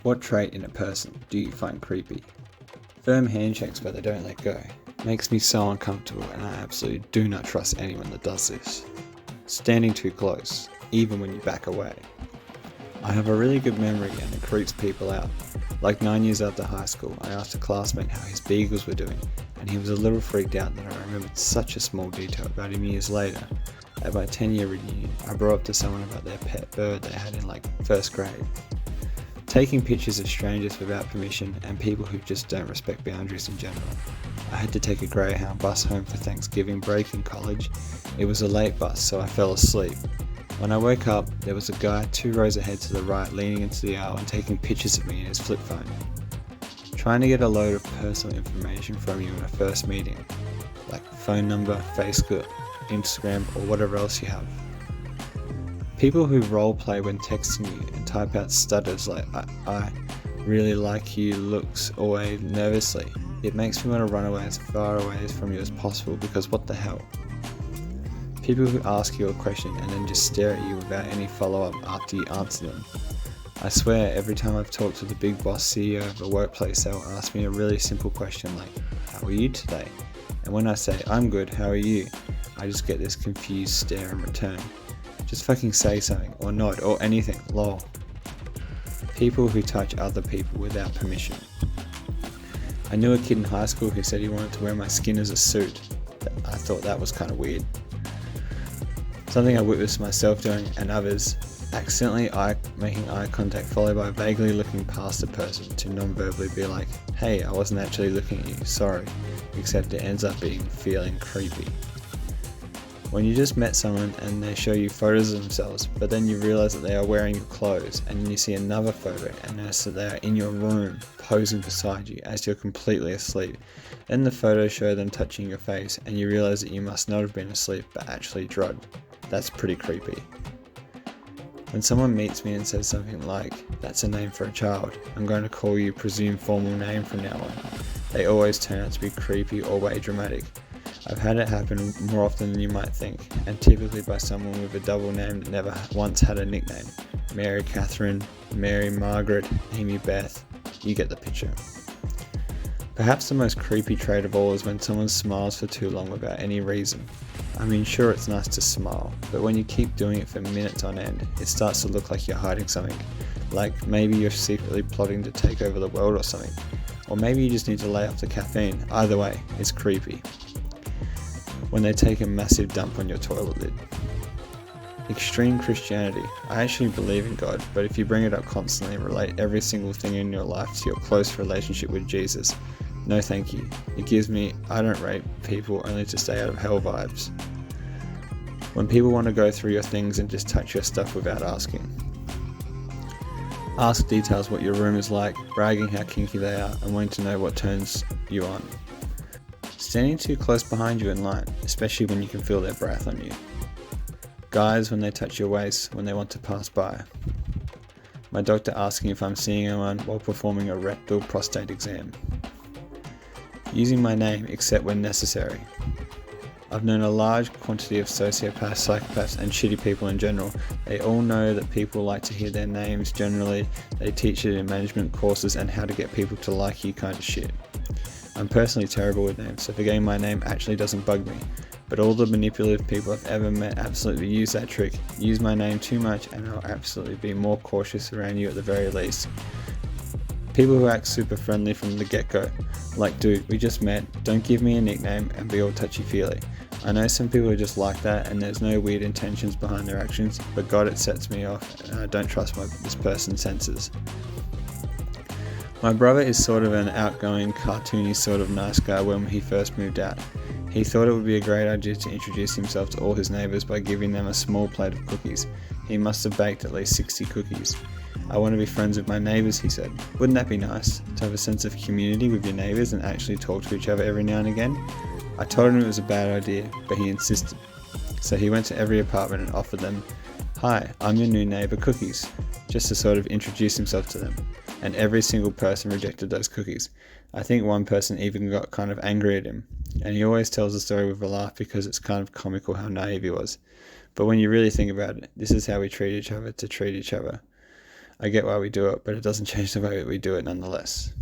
What trait in a person do you find creepy? Firm handshakes but they don't let go. Makes me so uncomfortable and I absolutely do not trust anyone that does this. Standing too close, even when you back away. I have a really good memory and it creeps people out. Like 9 years after high school, I asked a classmate how his beagles were doing and he was a little freaked out that I remembered such a small detail about him years later. At my 10-year reunion, I brought up to someone about their pet bird they had in first grade. Taking pictures of strangers without permission and people who just don't respect boundaries in general. I had to take a Greyhound bus home for Thanksgiving break in college. It was a late bus, so I fell asleep. When I woke up, there was a guy 2 rows ahead to the right leaning into the aisle and taking pictures of me in his flip phone. Trying to get a load of personal information from you in a first meeting, like phone number, Facebook, Instagram, or whatever else you have. People who roleplay when texting you and type out stutters like I really like you looks or wave nervously. It makes me want to run away as far away from you as possible because what the hell? People who ask you a question and then just stare at you without any follow-up after you answer them. I swear every time I've talked to the big boss CEO of a workplace, they'll ask me a really simple question like, how are you today? And when I say, I'm good, how are you? I just get this confused stare in return. Just fucking say something, or nod, or anything, lol. People who touch other people without permission. I knew a kid in high school who said he wanted to wear my skin as a suit. I thought that was kind of weird. Something I witnessed myself doing and others, accidentally making eye contact followed by vaguely looking past a person to non-verbally be like, hey, I wasn't actually looking at you, sorry, except it ends up feeling creepy. When you just met someone and they show you photos of themselves, but then you realize that they are wearing your clothes, and then you see another photo and notice that they are in your room, posing beside you as you're completely asleep. Then the photos show them touching your face, and you realize that you must not have been asleep, but actually drugged. That's pretty creepy. When someone meets me and says something like, that's a name for a child, I'm going to call you presumed formal name from now on, they always turn out to be creepy or way dramatic. I've had it happen more often than you might think, and typically by someone with a double name that never once had a nickname. Mary Catherine, Mary Margaret, Amy Beth, you get the picture. Perhaps the most creepy trait of all is when someone smiles for too long without any reason. I mean, sure, it's nice to smile, but when you keep doing it for minutes on end, it starts to look like you're hiding something. Like maybe you're secretly plotting to take over the world or something. Or maybe you just need to lay off the caffeine. Either way, it's creepy. When they take a massive dump on your toilet lid. Extreme Christianity. I actually believe in God, but if you bring it up constantly and relate every single thing in your life to your close relationship with Jesus, no thank you. It gives me I don't rape people only to stay out of hell vibes. When people want to go through your things and just touch your stuff without asking. Ask details what your room is like, bragging how kinky they are, and wanting to know what turns you on. Standing too close behind you in line, especially when you can feel their breath on you. Guys when they touch your waist when they want to pass by. My doctor asking if I'm seeing anyone while performing a rectal prostate exam. Using my name except when necessary. I've known a large quantity of sociopaths, psychopaths and shitty people in general. They all know that people like to hear their names generally. They teach it in management courses and how to get people to like you kind of shit. I'm personally terrible with names, so forgetting my name actually doesn't bug me. But all the manipulative people I've ever met absolutely use that trick. Use my name too much and I'll absolutely be more cautious around you at the very least. People who act super friendly from the get-go. Like, dude, we just met, don't give me a nickname and be all touchy-feely. I know some people are just like that and there's no weird intentions behind their actions, but God, it sets me off and I don't trust this person's senses. My brother is sort of an outgoing, cartoony sort of nice guy when he first moved out. He thought it would be a great idea to introduce himself to all his neighbours by giving them a small plate of cookies. He must have baked at least 60 cookies. I want to be friends with my neighbours, he said. Wouldn't that be nice, to have a sense of community with your neighbours and actually talk to each other every now and again? I told him it was a bad idea, but he insisted. So he went to every apartment and offered them, "Hi, I'm your new neighbour cookies," just to sort of introduce himself to them. And every single person rejected those cookies. I think one person even got kind of angry at him. And he always tells the story with a laugh because it's kind of comical how naive he was. But when you really think about it, this is how we treat each other to treat each other. I get why we do it, but it doesn't change the way that we do it nonetheless.